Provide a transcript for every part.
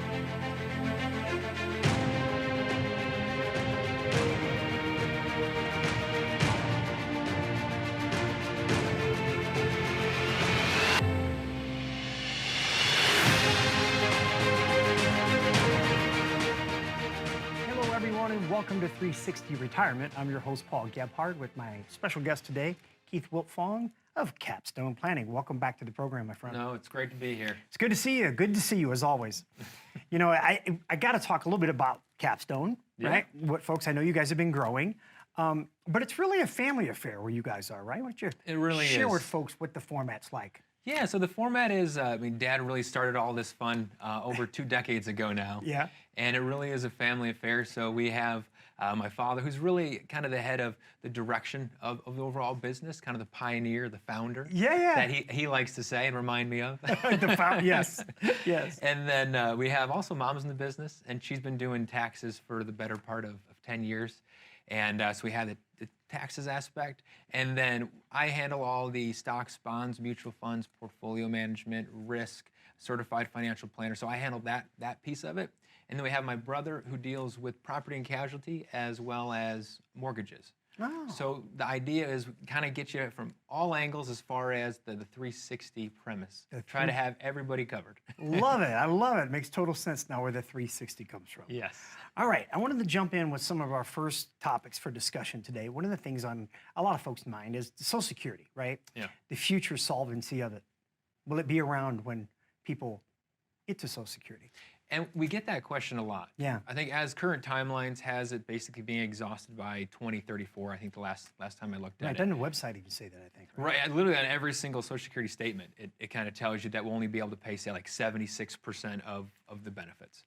Hello, everyone, and welcome to 360 Retirement. I'm your host, Paul Gebhardt, with my special guest today, Keith Wiltfong of Capstone Planning. Welcome back to the program, my friend. No, it's great to be here. It's good to see you. Good to see you, as always. You know, I got to talk a little bit about Capstone, right? What folks, I know you guys have been growing, but it's really a family affair where you guys are, right? Why don't you It really share is. with folks what the format's like? Yeah, so the format is, Dad really started all this fun over 2 decades ago now. Yeah. And it really is a family affair. So we have my father, who's really kind of the head of the direction of the overall business, kind of the pioneer, the founder. Yeah. That he likes to say and remind me of. Yes, yes. And then we have also Mom's in the business, and she's been doing taxes for the better part of 10 years. And so we have the taxes aspect, and then I handle all the stocks, bonds, mutual funds, portfolio management, risk, certified financial planner. So I handle that piece of it. And then we have my brother who deals with property and casualty as well as mortgages. Oh. So the idea is kind of get you from all angles as far as the 360 premise. Try to have everybody covered. Love it. I love it. Makes total sense now where the 360 comes from. Yes. All right. I wanted to jump in with some of our first topics for discussion today. One of the things on a lot of folks' mind is Social Security, right? Yeah. The future solvency of it. Will it be around when people get to Social Security? And we get that question a lot. Yeah. I think as current timelines has it basically being exhausted by 2034. I think the last time I looked Right. at it. Doesn't the website even say that, I think? Right, literally on every single Social Security statement, it kind of tells you that we'll only be able to pay, say, like 76% of the benefits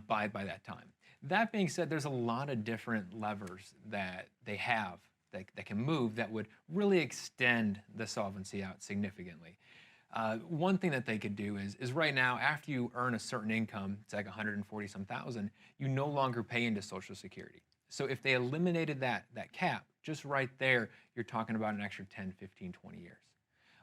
by that time. That being said, there's a lot of different levers that they have that can move that would really extend the solvency out significantly. One thing that they could do is right now, after you earn a certain income, it's like 140-some thousand, you no longer pay into Social Security. So if they eliminated that cap, just right there, you're talking about an extra 10, 15, 20 years.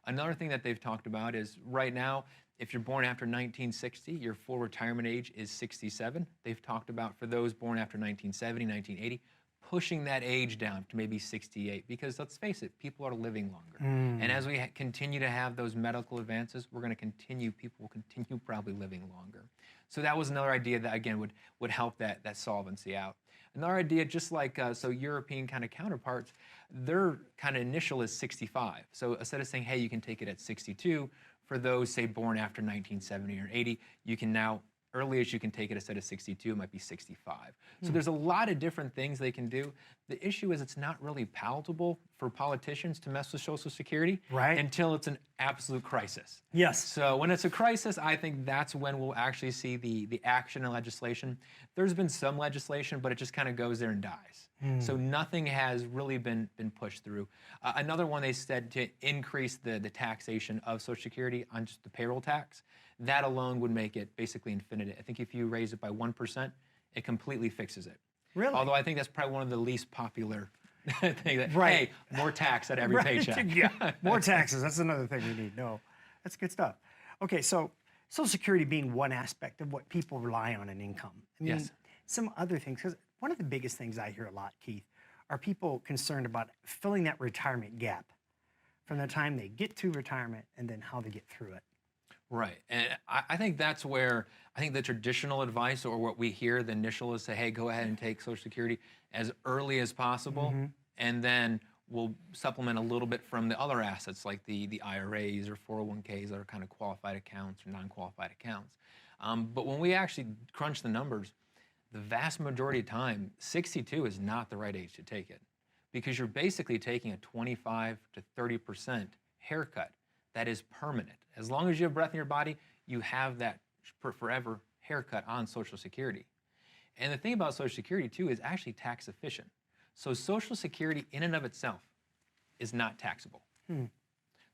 Another thing that they've talked about is right now, if you're born after 1960, your full retirement age is 67. They've talked about for those born after 1970, 1980, pushing that age down to maybe 68, because let's face it, people are living longer. And as we continue to have those medical advances, people will continue probably living longer. So that was another idea that, again, would help that solvency out. Another idea, just like, so European kind of counterparts, their kind of initial is 65. So instead of saying, hey, you can take it at 62, for those, say, born after 1970 or 80, you can now, earliest you can take it instead of 62, it might be 65. So there's a lot of different things they can do. The issue is it's not really palatable for politicians to mess with Social Security until it's an absolute crisis. Yes. So when it's a crisis, I think that's when we'll actually see the action and legislation. There's been some legislation, but it just kind of goes there and dies. So nothing has really been pushed through. Another one, they said to increase the taxation of Social Security on just the payroll tax. That alone would make it basically infinite. I think if you raise it by 1%, it completely fixes it. Really? Although I think that's probably one of the least popular things. Hey, more tax at every paycheck. Yeah. More taxes. That's another thing we need. No, that's good stuff. Okay, so Social Security being one aspect of what people rely on in income. I mean, Yes. some other things, because one of the biggest things I hear a lot, Keith, are people concerned about filling that retirement gap from the time they get to retirement and then how they get through it. Right, and I think that's where I think the traditional advice, or what we hear, the initial is say, hey, go ahead and take Social Security as early as possible, and then we'll supplement a little bit from the other assets like the IRAs or 401ks that are kind of qualified accounts or non-qualified accounts. But when we actually crunch the numbers, the vast majority of time, 62 is not the right age to take it, because you're basically taking a 25 to 30% haircut that is permanent. As long as you have breath in your body, you have that forever haircut on Social Security. And the thing about Social Security, too, is actually tax efficient. So Social Security in and of itself is not taxable.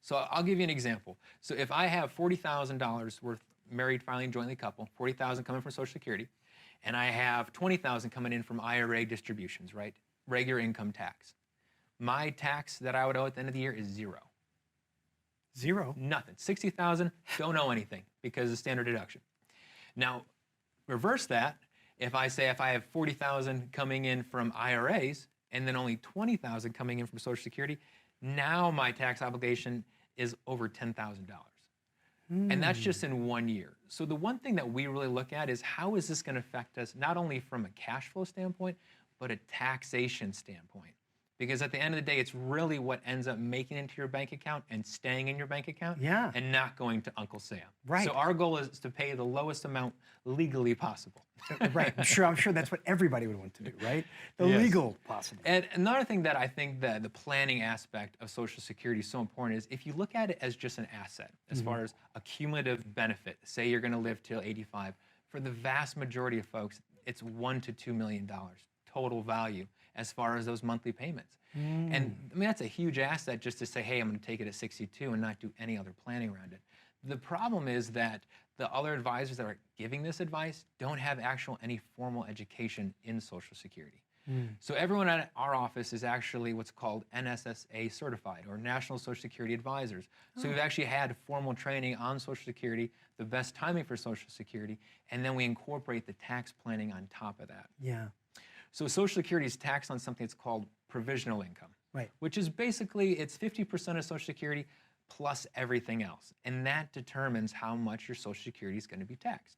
So I'll give you an example. So if I have $40,000 worth married, filing jointly couple, $40,000 coming from Social Security, and I have $20,000 coming in from IRA distributions, right? Regular income tax. My tax that I would owe at the end of the year is zero. Zero? Nothing. $60,000, don't owe anything because of standard deduction. Now, Reverse that, if I have 40,000 coming in from IRAs and then only 20,000 coming in from Social Security, now my tax obligation is over $10,000. And that's just in 1 year. So the one thing that we really look at is how is this going to affect us, not only from a cash flow standpoint, but a taxation standpoint. Because at the end of the day, it's really what ends up making it into your bank account and staying in your bank account and not going to Uncle Sam. Right. So our goal is to pay the lowest amount legally possible. Right. I'm sure that's what everybody would want to do, right? The Yes. legal possible. And another thing that I think that the planning aspect of Social Security is so important is if you look at it as just an asset, as far as a cumulative benefit, say you're going to live till 85, for the vast majority of folks, it's $1 to $2 million total value as far as those monthly payments. And I mean, that's a huge asset just to say, hey, I'm going to take it at 62 and not do any other planning around it. The problem is that the other advisors that are giving this advice don't have any formal education in Social Security. So everyone at our office is actually what's called NSSA certified, or National Social Security Advisors. So we've actually had formal training on Social Security, the best timing for Social Security, and then we incorporate the tax planning on top of that. Yeah. So Social Security is taxed on something that's called provisional income, Right. which is basically, it's 50% of Social Security plus everything else. And that determines how much your Social Security is going to be taxed.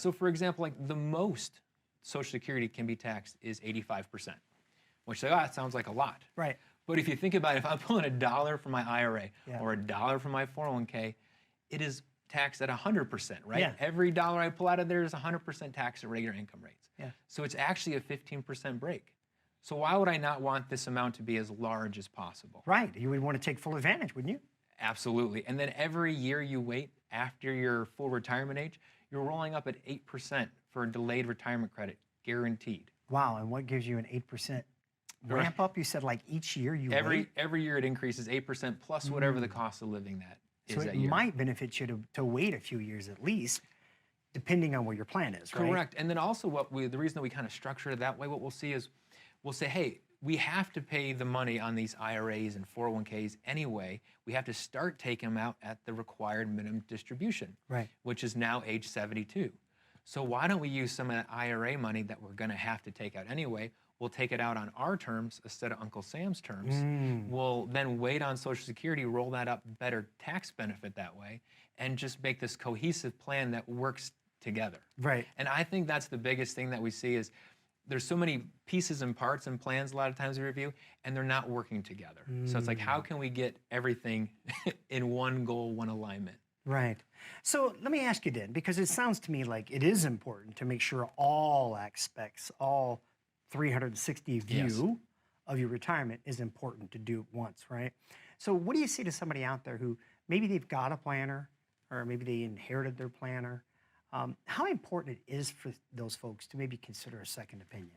So for example, like the most Social Security can be taxed is 85%, which that sounds like a lot. Right. But if you think about it, if I'm pulling $1 from my IRA Yeah. or $1 from my 401k, it is taxed at 100%, right? Yeah. Every dollar I pull out of there is 100% tax at regular income rates. Yeah. So it's actually a 15% break. So why would I not want this amount to be as large as possible? Right. You would want to take full advantage, wouldn't you? Absolutely. And then every year you wait after your full retirement age, you're rolling up at 8% for a delayed retirement credit, guaranteed. Wow. And what gives you an 8% ramp up? You said like each year you wait? Every year it increases 8% plus whatever the cost of living that is So that it year. might benefit you to wait a few years at least, depending on what your plan is, right? Correct. And then also the reason that we kind of structure it that way, what we'll see is we'll say, hey, we have to pay the money on these IRAs and 401ks anyway. We have to start taking them out at the required minimum distribution, Right. which is now age 72. So why don't we use some of that IRA money that we're going to have to take out anyway? We'll take it out on our terms instead of Uncle Sam's terms. We'll then wait on Social Security, roll that up, better tax benefit that way, and just make this cohesive plan that works together. Right. And I think that's the biggest thing that we see is there's so many pieces and parts and plans a lot of times we review, and they're not working together. So it's like, how can we get everything in one goal, one alignment? Right. So let me ask you then, because it sounds to me like it is important to make sure all aspects, all 360 view of your retirement is important to do once, right? So what do you say to somebody out there who maybe they've got a planner or maybe they inherited their planner? How important it is for those folks to maybe consider a second opinion?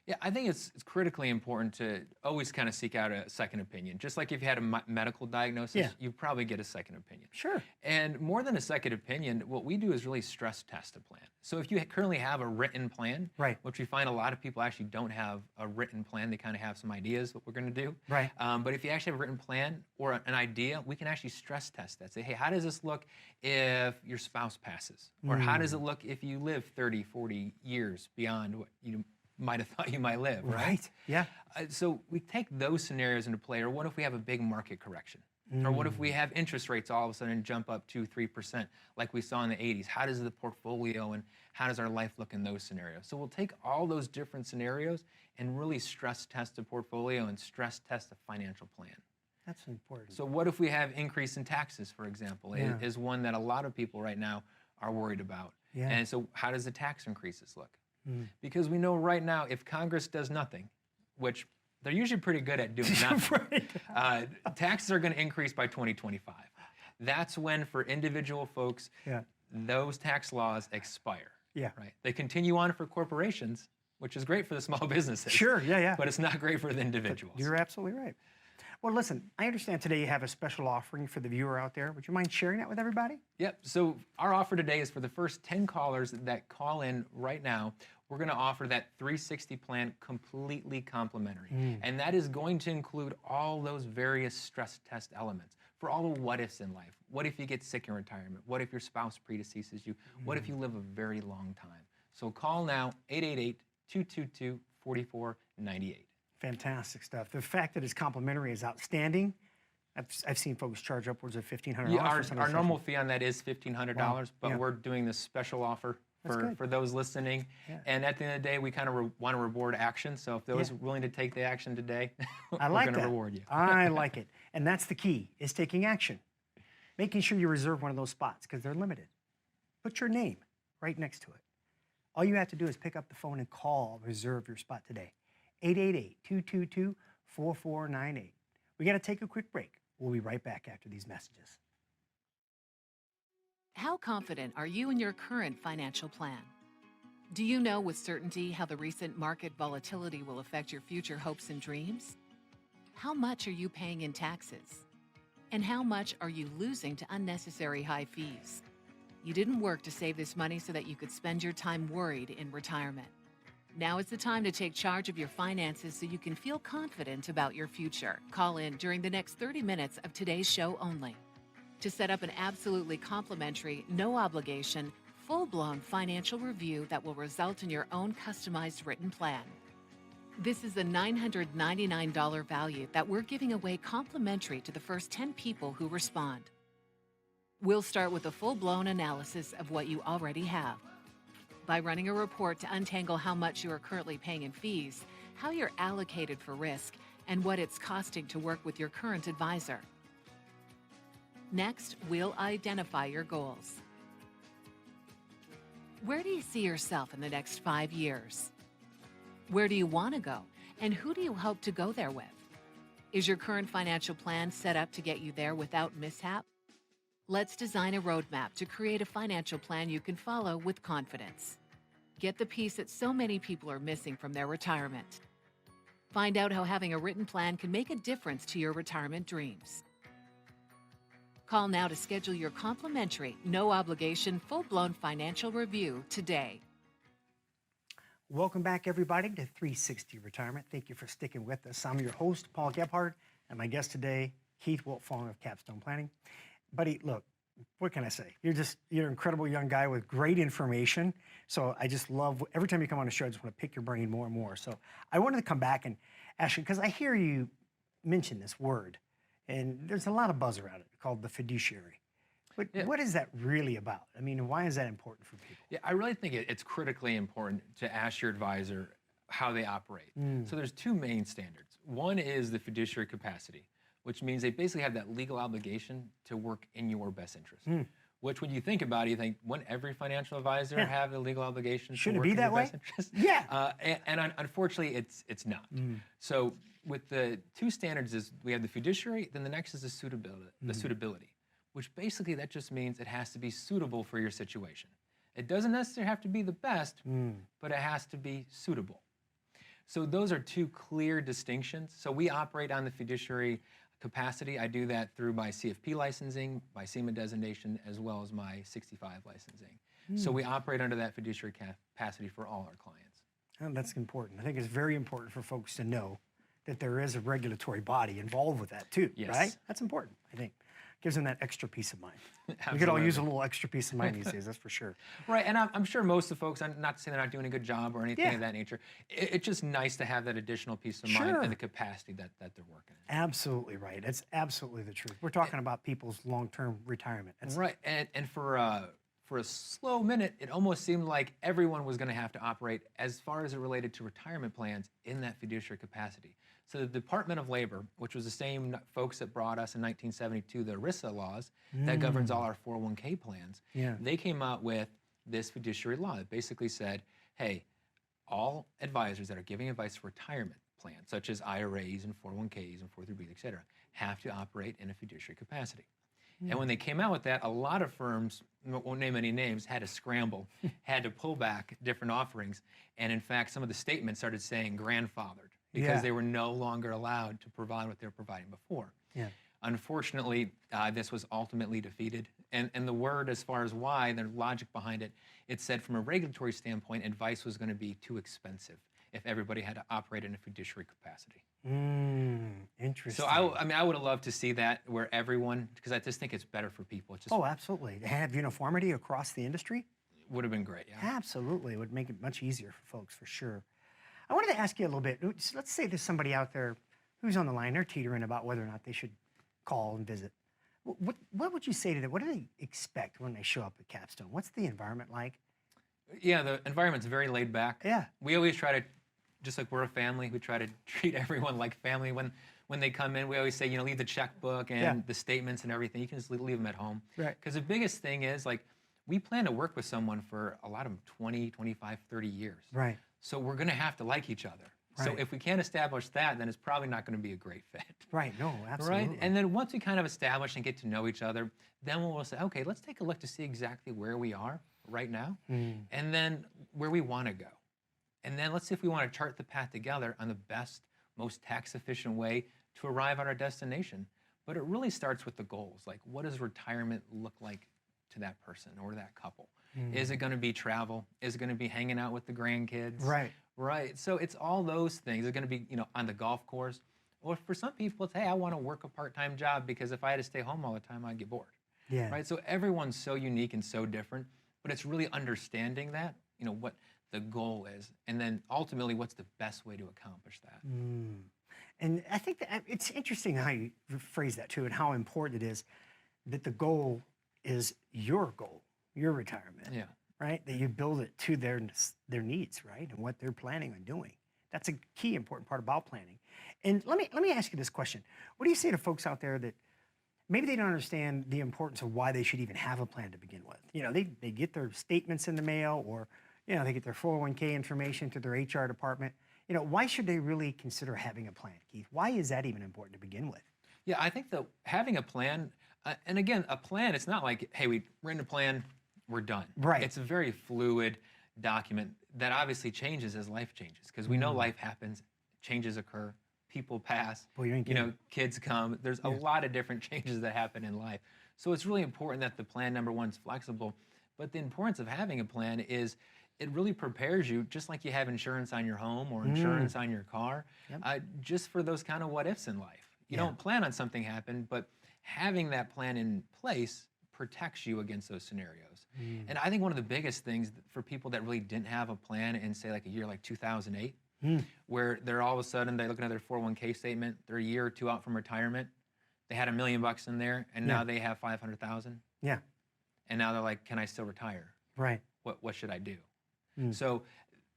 Yeah, I think it's critically important to always kind of seek out a second opinion. Just like if you had a medical diagnosis, you'd probably get a second opinion. Sure. And more than a second opinion, what we do is really stress test a plan. So if you currently have a written plan, Right. which we find a lot of people actually don't have a written plan, they kind of have some ideas what we're going to do. Right. But if you actually have a written plan or an idea, we can actually stress test that. Say, hey, how does this look if your spouse passes? Or how does it look if you live 30, 40 years beyond what you might have thought you might live, right? Yeah. So we take those scenarios into play, or what if we have a big market correction? Or what if we have interest rates all of a sudden jump up 2, 3% like we saw in the 80s? How does the portfolio and how does our life look in those scenarios? So we'll take all those different scenarios and really stress test the portfolio and stress test the financial plan. That's important. So what if we have increase in taxes, for example, Yeah. is one that a lot of people right now are worried about. Yeah. And so how does the tax increases look? Because we know right now if Congress does nothing, which they're usually pretty good at doing nothing, taxes are going to increase by 2025. That's when for individual folks, those tax laws expire. Yeah. Right? They continue on for corporations, which is great for the small businesses. Sure, yeah. But it's not great for the individuals. You're absolutely right. Well, listen, I understand today you have a special offering for the viewer out there. Would you mind sharing that with everybody? Yep. So our offer today is for the first 10 callers that call in right now. We're going to offer that 360 plan completely complimentary. And that is going to include all those various stress test elements for all the what ifs in life. What if you get sick in retirement? What if your spouse predeceases you? What if you live a very long time? So call now, 888-222-4498. Fantastic stuff. The fact that it's complimentary is outstanding. I've seen folks charge upwards of $1,500 Yeah, for some of our the normal sessions. fee on that is $1,500, Wow. but Yeah. we're doing this special offer That's good. for those listening. Yeah. And at the end of the day, we kind of want to reward action. So if those willing to take the action today, I we're like going to that. reward you. I like it. And that's the key, is taking action. Making sure you reserve one of those spots because they're limited. Put your name right next to it. All you have to do is pick up the phone and call, reserve your spot today. 888-222-4498. We got to take a quick break. We'll be right back after these messages. How confident are you in your current financial plan? Do you know with certainty how the recent market volatility will affect your future hopes and dreams? How much are you paying in taxes? And how much are you losing to unnecessary high fees? You didn't work to save this money so that you could spend your time worried in retirement. Now is the time to take charge of your finances so you can feel confident about your future. Call in during the next 30 minutes of today's show only to set up an absolutely complimentary, no obligation, full-blown financial review that will result in your own customized written plan. This is a $999 value that we're giving away complimentary to the first 10 people who respond. We'll start with a full-blown analysis of what you already have, by running a report to untangle how much you are currently paying in fees, how you're allocated for risk, and what it's costing to work with your current advisor. Next, we'll identify your goals. Where do you see yourself in the next 5 years? Where do you want to go, and who do you hope to go there with? Is your current financial plan set up to get you there without mishap? Let's design a roadmap to create a financial plan you can follow with confidence. Get the piece that so many people are missing from their retirement. Find out how having a written plan can make a difference to your retirement dreams. Call now to schedule your complimentary, no obligation, full-blown financial review today. Welcome back, everybody, to 360 Retirement. Thank you for sticking with us. I'm your host, Paul Gebhardt, and my guest today, Keith Wiltfong of Capstone Planning. Buddy, look, what can I say? You're an incredible young guy with great information. So I just love, every time you come on the show, I just want to pick your brain more and more. So I wanted to come back and ask you, because I hear you mention this word, and there's a lot of buzz around it called the fiduciary. But what is that really about? I mean, why is that important for people? Yeah, I really think it's critically important to ask your advisor how they operate. So there's two main standards. One is the fiduciary capacity, which means they basically have that legal obligation to work in your best interest. Which, when you think about it, you think, wouldn't every financial advisor have the legal obligation to work in your best interest? Yeah. And unfortunately, it's not. So with the two standards is we have the fiduciary, then the next is the suitability, which basically that just means it has to be suitable for your situation. It doesn't necessarily have to be the best, but it has to be suitable. So those are two clear distinctions. So we operate on the fiduciary capacity. I do that through my CFP licensing, my SEMA designation, as well as my 65 licensing. So we operate under that fiduciary capacity for all our clients. And that's important. I think it's very important for folks to know that there is a regulatory body involved with that too, Yes. right? That's important, I think. Gives them that extra peace of mind. We could all use a little extra peace of mind these days, that's for sure. Right, and I'm sure most of the folks, I'm not to say they're not doing a good job or anything Yeah. of that nature, it's just nice to have that additional peace of mind and the capacity that they're working in. Absolutely right. That's absolutely the truth. We're talking about people's long-term retirement. That's Right, and for a slow minute, it almost seemed like everyone was going to have to operate as far as it related to retirement plans in that fiduciary capacity. So the Department of Labor, which was the same folks that brought us in 1972 the ERISA laws that governs all our 401k plans, they came out with this fiduciary law that basically said, hey, all advisors that are giving advice for retirement plans, such as IRAs and 401ks and 403bs, et cetera, have to operate in a fiduciary capacity. And when they came out with that, a lot of firms, won't name any names, had to scramble, had to pull back different offerings. And in fact, some of the statements started saying grandfathered because they were no longer allowed to provide what they were providing before. Unfortunately, this was ultimately defeated. And the word, as far as why, the logic behind it, it said from a regulatory standpoint, advice was going to be too expensive if everybody had to operate in a fiduciary capacity. Interesting. So I would have loved to see that where everyone, because I just think it's better for people. It's just, absolutely. Have uniformity across the industry? Would have been great. Yeah. Absolutely. It would make it much easier for folks, for sure. I wanted to ask you a little bit. Let's say there's somebody out there who's on the line. They're teetering about whether or not they should call and visit. What would you say to them? What do they expect when they show up at Capstone? What's the environment like? Yeah, the environment's very laid back. Yeah. We always try to, just like we're a family, we try to treat everyone like family. When they come in, we always say, leave the checkbook and the statements and everything. You can just leave them at home. Right. Because the biggest thing is, like, we plan to work with someone for a lot of them 20, 25, 30 years. Right. So we're going to have to like each other. So Right. if we can't establish that, then it's probably not going to be a great fit. Right. No, absolutely. Right? And then once we kind of establish and get to know each other, then we'll say, okay, let's take a look to see exactly where we are right now and then where we want to go. And then let's see if we want to chart the path together on the best, most tax efficient way to arrive at our destination. But it really starts with the goals. Like, what does retirement look like to that person or that couple? Is it going to be travel? Is it going to be hanging out with the grandkids? Right. Right. So it's all those things. It's going to be, on the golf course. Or for some people, it's, hey, I want to work a part-time job because if I had to stay home all the time, I'd get bored. Yeah. Right. So everyone's so unique and so different, but it's really understanding that, what the goal is, and then ultimately what's the best way to accomplish that. And I think that it's interesting how you phrase that too, and how important it is that the goal is your goal, your retirement. Yeah. Right? That you build it to their needs, right? And what they're planning on doing. That's a key important part about planning. And let me ask you this question. What do you say to folks out there that maybe they don't understand the importance of why they should even have a plan to begin with? They get their statements in the mail, or they get their 401k information to their HR department. Why should they really consider having a plan, Keith? Why is that even important to begin with? Yeah, I think that having a plan, and again, a plan, it's not like, hey, we're in a plan, we're done. Right. It's a very fluid document that obviously changes as life changes, because we know life happens, changes occur, people pass, Boy, you ain't kidding. kids come. There's a lot of different changes that happen in life. So it's really important that the plan, number one, is flexible. But the importance of having a plan is it really prepares you, just like you have insurance on your home or insurance on your car, just for those kind of what ifs in life. You don't plan on something happen, but having that plan in place protects you against those scenarios. And I think one of the biggest things for people that really didn't have a plan in, say, like a year like 2008, where they're all of a sudden, they're looking at their 401k statement, they're a year or two out from retirement, they had $1 million in there, and now they have 500,000. Yeah. And now they're like, can I still retire? Right. What should I do? So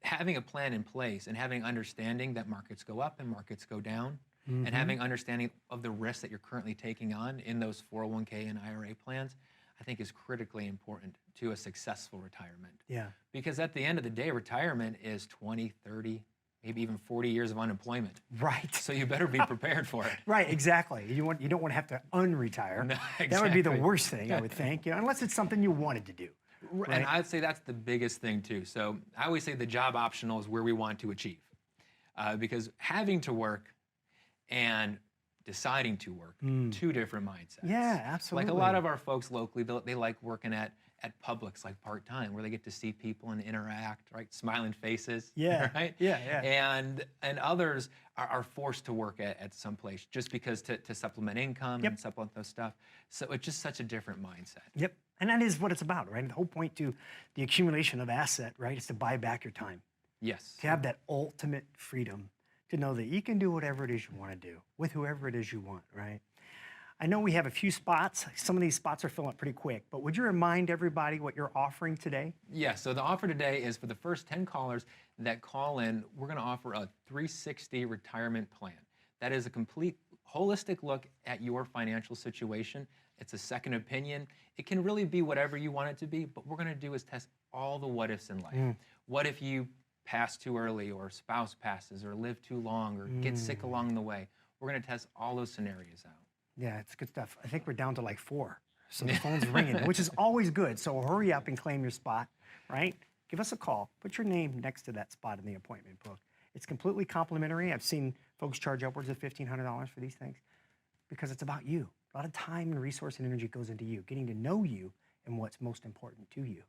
having a plan in place and having understanding that markets go up and markets go down, and having understanding of the risks that you're currently taking on in those 401k and IRA plans, I think is critically important to a successful retirement. Yeah. Because at the end of the day, retirement is 20, 30, maybe even 40 years of unemployment. Right. So you better be prepared for it. Right, exactly. You don't want to have to unretire. No, That would be the exactly. worst thing, I would think, unless it's something you wanted to do. And I'd say that's the biggest thing too. So I always say the job optional is where we want to achieve. Because having to work and deciding to work, two different mindsets. Yeah, absolutely. Like a lot of our folks locally, they like working at Publix like part-time, where they get to see people and interact, right? Smiling faces. Yeah, Right? yeah. And others are forced to work at some place just because to supplement income and supplement those stuff. So it's just such a different mindset. Yep. And that is what it's about, right? The whole point to the accumulation of asset, right, is to buy back your time. Yes. To have that ultimate freedom to know that you can do whatever it is you want to do with whoever it is you want, right? I know we have a few spots. Some of these spots are filling up pretty quick, but would you remind everybody what you're offering today? Yeah, so the offer today is for the first 10 callers that call in, we're going to offer a 360 retirement plan. That is a complete holistic look at your financial situation. It's a second opinion. It can really be whatever you want it to be, but what we're going to do is test all the what ifs in life. What if you pass too early, or spouse passes, or live too long, or get sick along the way? We're going to test all those scenarios out. Yeah, it's good stuff. I think we're down to like 4. So the phone's ringing, which is always good. So hurry up and claim your spot, right? Give us a call. Put your name next to that spot in the appointment book. It's completely complimentary. I've seen folks charge upwards of $1,500 for these things because it's about you. A lot of time and resource and energy goes into you, getting to know you and what's most important to you.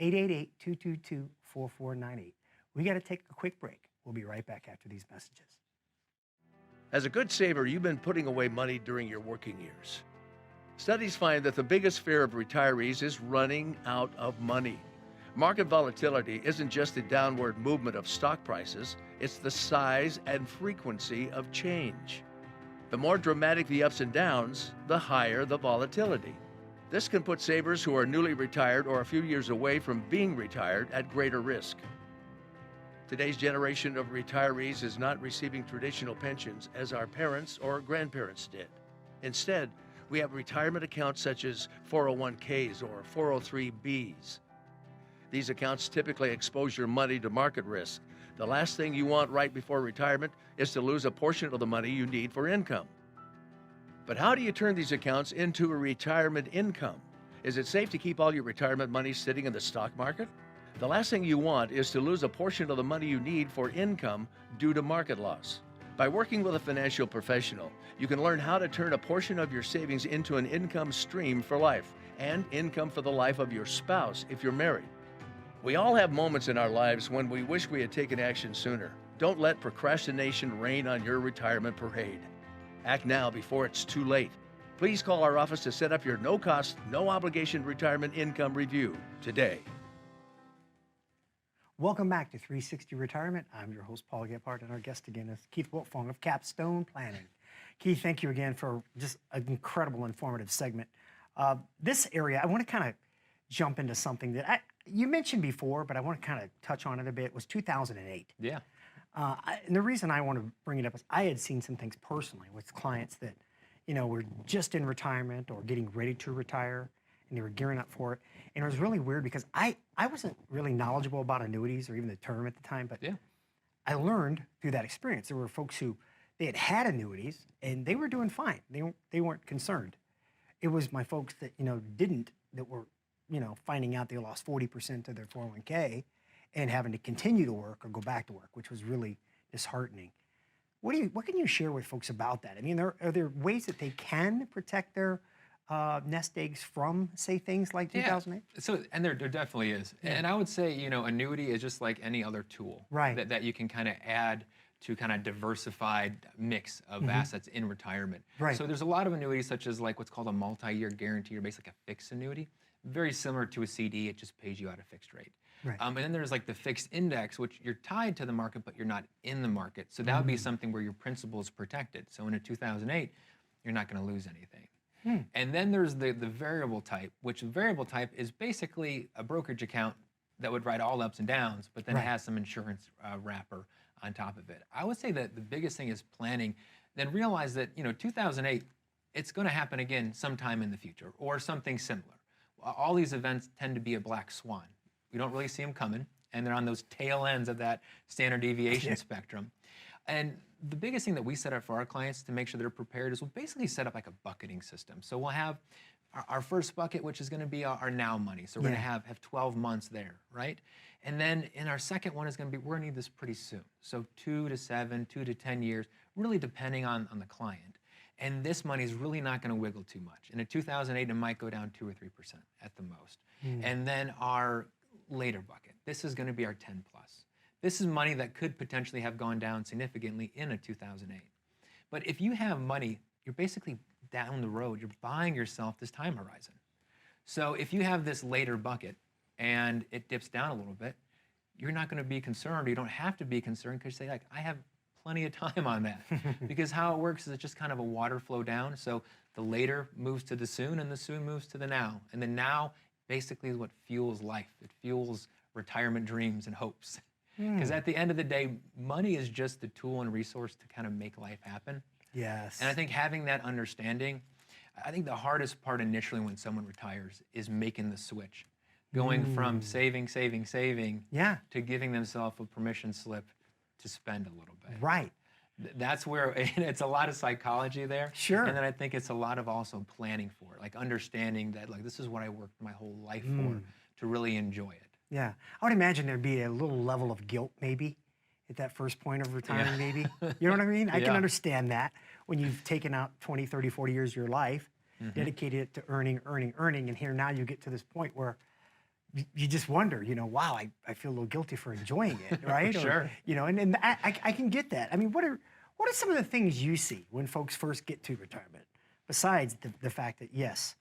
888-222-4498. We got to take a quick break. We'll be right back after these messages. As a good saver, you've been putting away money during your working years. Studies find that the biggest fear of retirees is running out of money. Market volatility isn't just the downward movement of stock prices, it's the size and frequency of change. The more dramatic the ups and downs, the higher the volatility. This can put savers who are newly retired or a few years away from being retired at greater risk. Today's generation of retirees is not receiving traditional pensions as our parents or grandparents did. Instead, we have retirement accounts such as 401ks or 403bs. These accounts typically expose your money to market risk. The last thing you want right before retirement is to lose a portion of the money you need for income. But how do you turn these accounts into a retirement income? Is it safe to keep all your retirement money sitting in the stock market? The last thing you want is to lose a portion of the money you need for income due to market loss. By working with a financial professional, you can learn how to turn a portion of your savings into an income stream for life and income for the life of your spouse if you're married. We all have moments in our lives when we wish we had taken action sooner. Don't let procrastination reign on your retirement parade. Act now before it's too late. Please call our office to set up your no-cost, no-obligation retirement income review today. Welcome back to 360 Retirement. I'm your host, Paul Gephardt, and our guest again is Keith Wiltfong of Capstone Planning. Keith, thank you again for just an incredible, informative segment. This area, I want to kind of jump into something that you mentioned before, but I want to kind of touch on it a bit, was 2008. Yeah. And the reason I want to bring it up is I had seen some things personally with clients that, were just in retirement or getting ready to retire, and they were gearing up for it. And it was really weird because I wasn't really knowledgeable about annuities or even the term at the time, but Yeah. I learned through that experience. There were folks who they had annuities and they were doing fine. They weren't concerned. It was my folks that didn't, that were finding out they lost 40% of their 401k and having to continue to work or go back to work, which was really disheartening. What can you share with folks about that? I mean, are there ways that they can protect their nest eggs from, say, things like 2008? Yeah. So, and there definitely is. Yeah. And I would say, annuity is just like any other tool Right. that you can kind of add to kind of diversified mix of assets in retirement. Right. So there's a lot of annuities such as like what's called a multi-year guarantee or basically a fixed annuity. Very similar to a CD, it just pays you out a fixed rate. Right. And then there's like the fixed index, which you're tied to the market, but you're not in the market. So that would be something where your principal is protected. So in a 2008, you're not going to lose anything. And then there's the variable type, which the variable type is basically a brokerage account that would ride all ups and downs, but then Right. it has some insurance wrapper on top of it. I would say that the biggest thing is planning, then realize that, 2008, it's going to happen again sometime in the future or something similar. All these events tend to be a black swan. We don't really see them coming, and they're on those tail ends of that standard deviation spectrum. And the biggest thing that we set up for our clients to make sure they're prepared is we'll basically set up like a bucketing system. So we'll have our first bucket, which is going to be our now money. So we're going to have 12 months there, right? And then in our second one is going to be, we're going to need this pretty soon. So 2 to 7, 2 to 10 years, really depending on the client. And this money is really not going to wiggle too much. In a 2008, it might go down 2 or 3% at the most. And then our later bucket, this is going to be our 10 plus. This is money that could potentially have gone down significantly in a 2008. But if you have money, you're basically down the road. You're buying yourself this time horizon. So if you have this later bucket and it dips down a little bit, you're not going to be concerned. You don't have to be concerned because you say, like, I have plenty of time on that. Because how it works is it's just kind of a water flow down. So the later moves to the soon and the soon moves to the now. And the now basically is what fuels life. It fuels retirement dreams and hopes. Because at the end of the day, money is just the tool and resource to kind of make life happen. Yes. And I think having that understanding, I think the hardest part initially when someone retires is making the switch. Going from saving Yeah. to giving themselves a permission slip to spend a little bit. Right. That's where it's a lot of psychology there. Sure. And then I think it's a lot of also planning for it, like understanding that like this is what I worked my whole life for to really enjoy it. Yeah. I would imagine there'd be a little level of guilt maybe at that first point of retiring maybe. You know what I mean? I can Yeah. understand that when you've taken out 20, 30, 40 years of your life, dedicated it to earning, and here now you get to this point where you just wonder, wow, I feel a little guilty for enjoying it, right? Sure. And I can get that. I mean, what are some of the things you see when folks first get to retirement, besides the fact that, yes,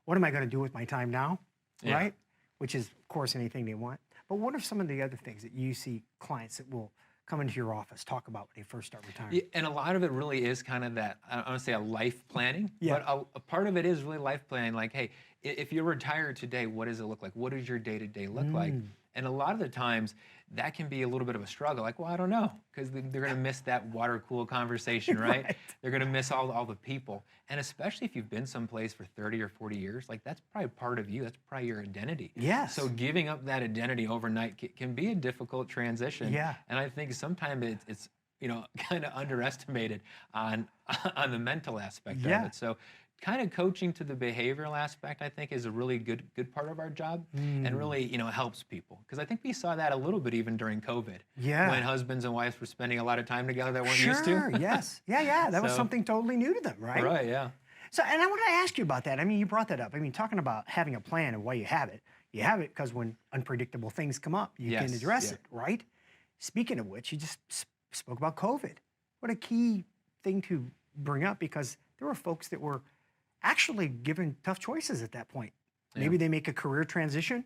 what am I going to do with my time now, Yeah. right? which is, of course, anything they want. But what are some of the other things that you see clients that will come into your office talk about when they first start retiring? Yeah, and a lot of it really is kind of that, I don't want to say a life planning, Yeah. but a part of it is really life planning. Like, hey, if you're retired today, what does it look like? What does your day-to-day look like? And a lot of the times that can be a little bit of a struggle. Like, well, I don't know, because they're going to miss that water-cooled conversation, right? Right. They're going to miss all the people. And especially if you've been someplace for 30 or 40 years, like that's probably part of you. That's probably your identity. Yes. So giving up that identity overnight can be a difficult transition. Yeah. And I think sometimes it's kind of underestimated on the mental aspect Yeah. of it. So kind of coaching to the behavioral aspect, I think, is a really good part of our job, and really, helps people. Because I think we saw that a little bit even during COVID. Yeah. When husbands and wives were spending a lot of time together that weren't used to. Sure, yes. Yeah. That was So- something totally new to them, right? Right, yeah. So, and I want to ask you about that. I mean, you brought that up. I mean, talking about having a plan and why you have it because when unpredictable things come up, you can Yes, address yeah. it, right? Speaking of which, you just spoke about COVID. What a key thing to bring up, because there were folks that were actually given tough choices at that point. Maybe they make a career transition.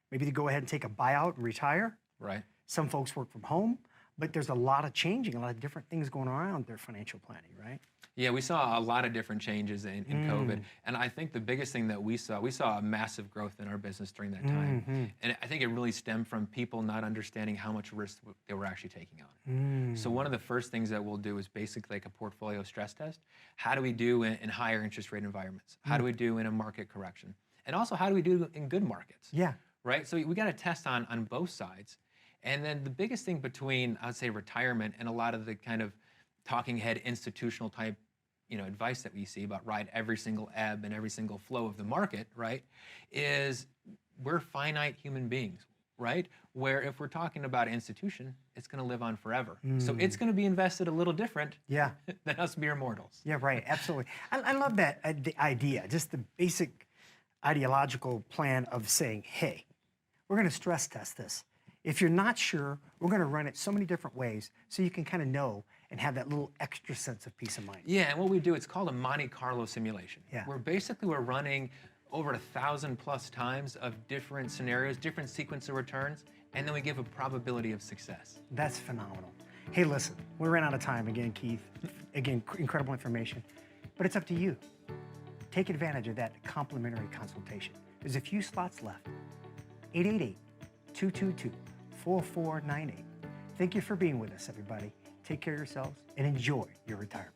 Maybe they go ahead and take a buyout and retire. Right. Some folks work from home, but there's a lot of changing, a lot of different things going around their financial planning, right? Yeah, we saw a lot of different changes in COVID. And I think the biggest thing that we saw a massive growth in our business during that time. And I think it really stemmed from people not understanding how much risk they were actually taking on. So one of the first things that we'll do is basically like a portfolio stress test. How do we do in higher interest rate environments? How do we do in a market correction? And also, how do we do in good markets? Yeah. Right? So we got to test on both sides. And then the biggest thing between, I would say, retirement and a lot of the kind of talking head institutional type advice that we see about ride every single ebb and every single flow of the market, right, is we're finite human beings, right? Where if we're talking about an institution, it's going to live on forever. So it's going to be invested a little different Yeah. than us mere mortals. Yeah, right. Absolutely. I love that the idea, just the basic ideological plan of saying, hey, we're going to stress test this. If you're not sure, we're going to run it so many different ways so you can kind of know and have that little extra sense of peace of mind. Yeah, and what we do, it's called a Monte Carlo simulation. Yeah. Where basically we're running over 1,000+ times of different scenarios, different sequence of returns, and then we give a probability of success. That's phenomenal. Hey, listen, we ran out of time again, Keith. Again, incredible information, but it's up to you. Take advantage of that complimentary consultation. There's a few slots left. 888-222-4498. Thank you for being with us, everybody. Take care of yourselves and enjoy your retirement.